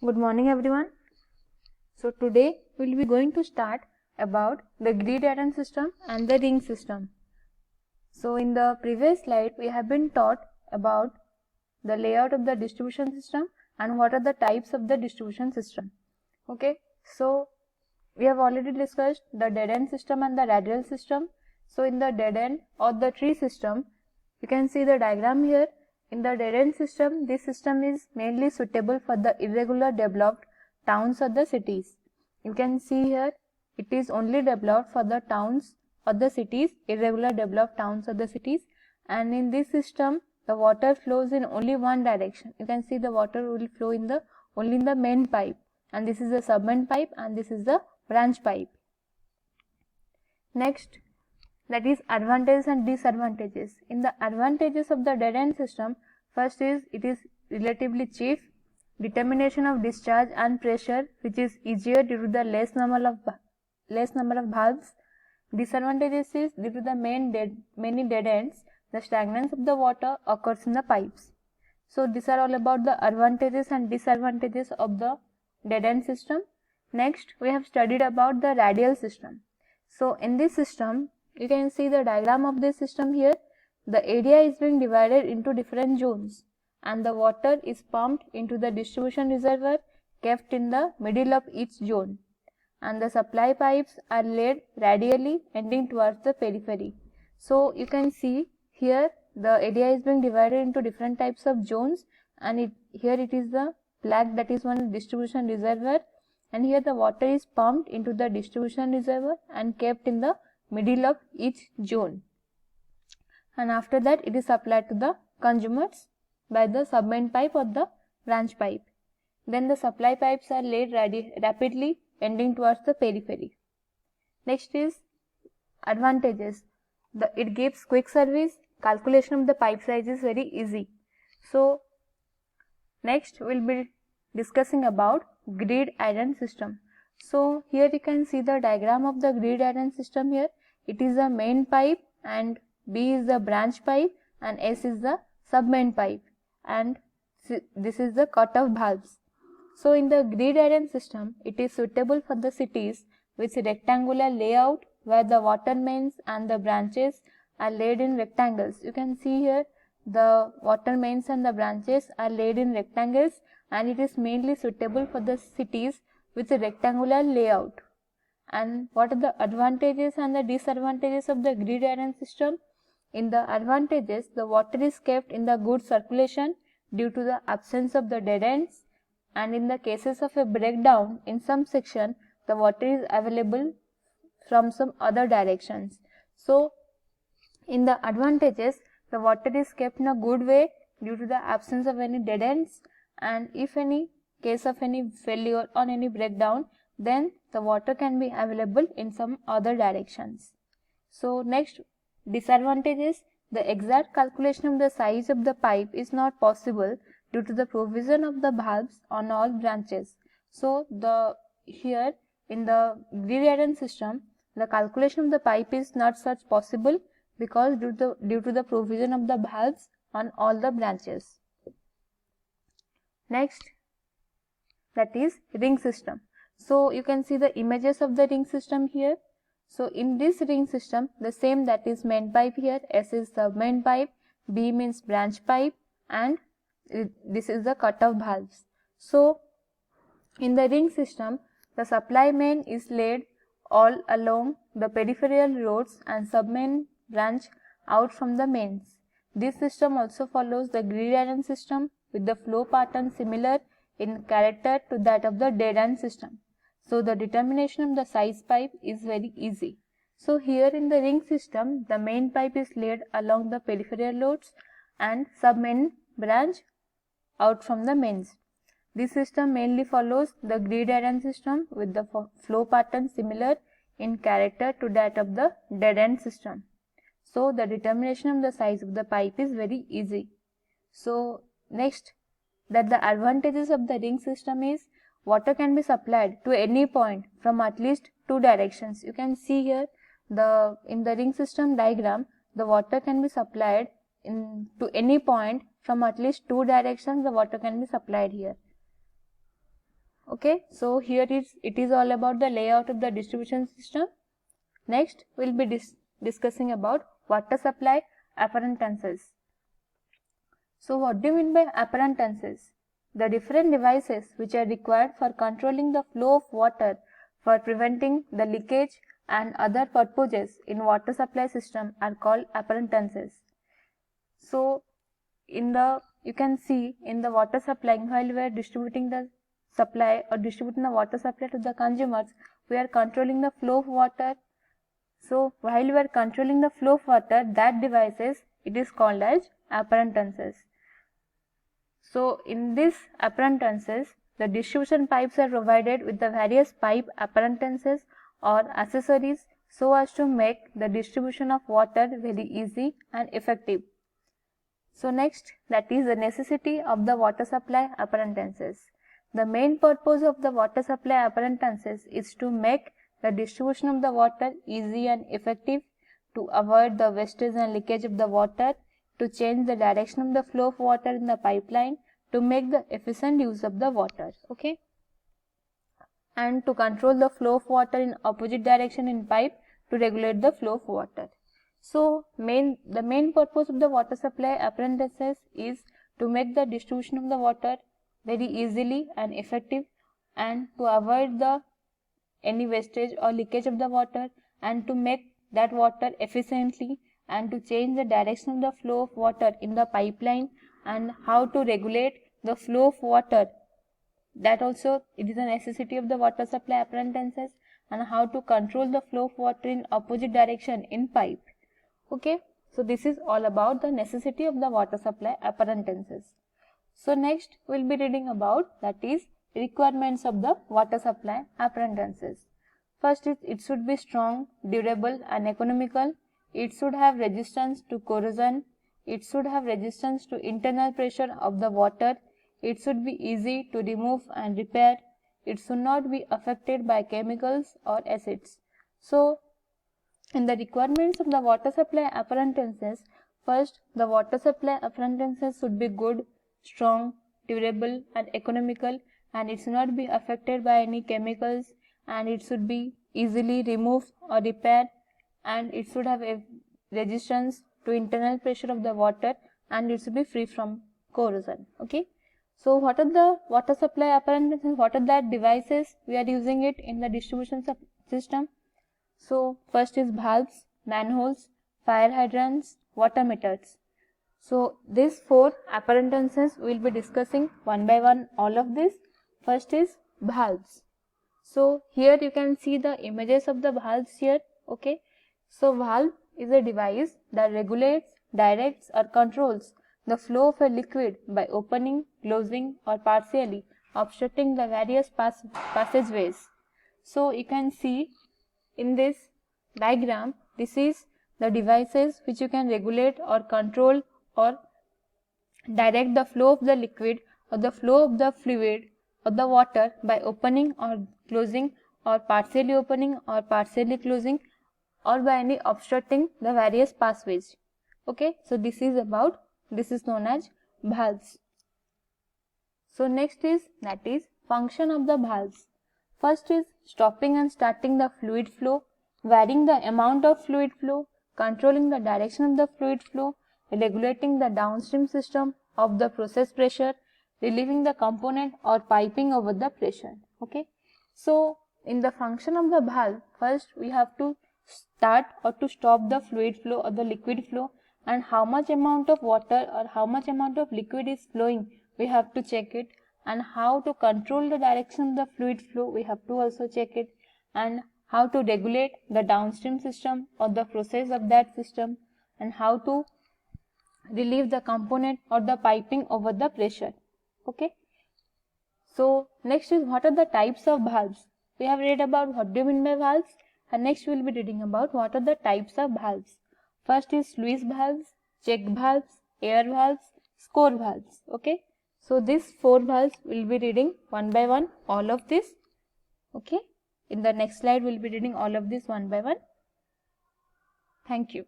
Good morning everyone. So today we will be going to start about the grid iron system and the ring system. So in the previous slide we have been taught about the layout of the distribution system and what are the types of the distribution system. Okay, so we have already discussed the dead end system and the radial system. So in the dead end or the tree system, you can see the diagram here. In the dead end system, this system is mainly suitable for the irregular developed towns or the cities. You can see here it is only developed for the towns or the cities, irregular developed towns or the cities, and in this system the water flows in only one direction. You can see the water will flow in the only in the main pipe, and this is the submain pipe and this is the branch pipe. Next, that is advantages and disadvantages. In the advantages of the dead end system, first is it is relatively cheap, determination of discharge and pressure which is easier due to the less number of valves. Disadvantages is due to the many dead ends, the stagnance of the water occurs in the pipes. So these are all about the advantages and disadvantages of the dead end system. Next, we have studied about the radial system. So in this system, you can see the diagram of this system here. The area is being divided into different zones and the water is pumped into the distribution reservoir kept in the middle of each zone, and the supply pipes are laid radially ending towards the periphery. So you can see here the area is being divided into different types of zones, and here it is the black, that is one distribution reservoir, and here the water is pumped into the distribution reservoir and kept in the middle of each zone, and after that it is supplied to the consumers by the submain pipe or the branch pipe. Then the supply pipes are laid rapidly ending towards the periphery. Next is advantages. It gives quick service, calculation of the pipe size is very easy. So next we will be discussing about grid iron system. So here you can see the diagram of the grid iron system here. It is the main pipe and B is the branch pipe and S is the submain pipe, and this is the cut-off valves. So in the grid iron system, it is suitable for the cities with rectangular layout where the water mains and the branches are laid in rectangles. You can see here the water mains and the branches are laid in rectangles, and it is mainly suitable for the cities with a rectangular layout. And what are the advantages and the disadvantages of the grid iron system? In the advantages, the water is kept in the good circulation due to the absence of the dead ends, and in the cases of a breakdown in some section, the water is available from some other directions. So in the advantages, the water is kept in a good way due to the absence of any dead ends, and if any case of any failure or any breakdown, then the water can be available in some other directions. So next, disadvantages. The exact calculation of the size of the pipe is not possible due to the provision of the valves on all branches. So here in the grid iron system, the calculation of the pipe is not such possible because due to the provision of the valves on all the branches. Next, that is ring system. So you can see the images of the ring system here. So in this ring system, the same, that is main pipe here, S is the main pipe, B means branch pipe, and this is the cut-off valves. So in the ring system, the supply main is laid all along the peripheral roads and submain branch out from the mains. This system also follows the grid iron system with the flow pattern similar in character to that of the dead end system. So the determination of the size pipe is very easy. So here in the ring system, the main pipe is laid along the peripheral roads and submain branch out from the mains. This system mainly follows the grid iron system with the flow pattern similar in character to that of the dead end system. So the determination of the size of the pipe is very easy. So next, that the advantages of the ring system is water can be supplied to any point from at least two directions. You can see here in the ring system diagram, the water can be supplied to any point from at least two directions. The water can be supplied here. Okay, so here it is all about the layout of the distribution system. Next, we'll be discussing about water supply appurtenances. So what do you mean by appurtenances? The different devices which are required for controlling the flow of water, for preventing the leakage and other purposes in water supply system are called appurtenances. So you can see in the water supply, while we are distributing the supply or distributing the water supply to the consumers, we are controlling the flow of water. So while we are controlling the flow of water, that devices, it is called as appurtenances. So in these appurtenances, the distribution pipes are provided with the various pipe appurtenances or accessories so as to make the distribution of water very easy and effective. So next, that is the necessity of the water supply appurtenances. The main purpose of the water supply appurtenances is to make the distribution of the water easy and effective, to avoid the wastage and leakage of the water, to change the direction of the flow of water in the pipeline, to make the efficient use of the water, okay, and to control the flow of water in opposite direction in pipe, to regulate the flow of water. So the main purpose of the water supply appurtenances is to make the distribution of the water very easily and effective, and to avoid any wastage or leakage of the water, and to make that water efficiently, and to change the direction of the flow of water in the pipeline, and how to regulate the flow of water. That also it is a necessity of the water supply appurtenances, and how to control the flow of water in opposite direction in pipe. Okay, so this is all about the necessity of the water supply appurtenances. So next we'll be reading about, that is, requirements of the water supply appurtenances. First is, it should be strong, durable and economical. It should have resistance to corrosion. It should have resistance to internal pressure of the water. It should be easy to remove and repair. It should not be affected by chemicals or acids. So in the requirements of the water supply appurtenances, first, the water supply appurtenances should be good, strong, durable and economical, and it should not be affected by any chemicals, and it should be easily removed or repaired, and it should have a resistance to internal pressure of the water, and it should be free from corrosion. Okay, so what are the water supply appurtenances? What are the devices we are using it in the distribution system? So first is valves, manholes, fire hydrants, water meters. So these four appurtenances we will be discussing one by one, all of this. First is valves. So here you can see the images of the valves here. Okay, so valve is a device that regulates, directs or controls the flow of a liquid by opening, closing or partially obstructing the various passageways. So you can see in this diagram, this is the devices which you can regulate or control or direct the flow of the liquid or the flow of the fluid or the water by opening or closing or partially opening or partially closing, or by any obstructing the various pathways. Okay, so this is known as valves. So next is, that is, function of the valves. First is stopping and starting the fluid flow, varying the amount of fluid flow, controlling the direction of the fluid flow, regulating the downstream system of the process pressure, relieving the component or piping over the pressure. Okay, so in the function of the valve, first we have to start or to stop the fluid flow or the liquid flow, and how much amount of water or how much amount of liquid is flowing, we have to check it, and how to control the direction of the fluid flow, we have to also check it, and how to regulate the downstream system or the process of that system, and how to relieve the component or the piping over the pressure. Okay, so next is, what are the types of valves? We have read about what do you mean by valves, and next we will be reading about what are the types of valves. First is sluice valves, check valves, air valves, score valves. Okay, so these four valves we will be reading one by one, all of this. Okay, in the next slide we will be reading all of this one by one. Thank you.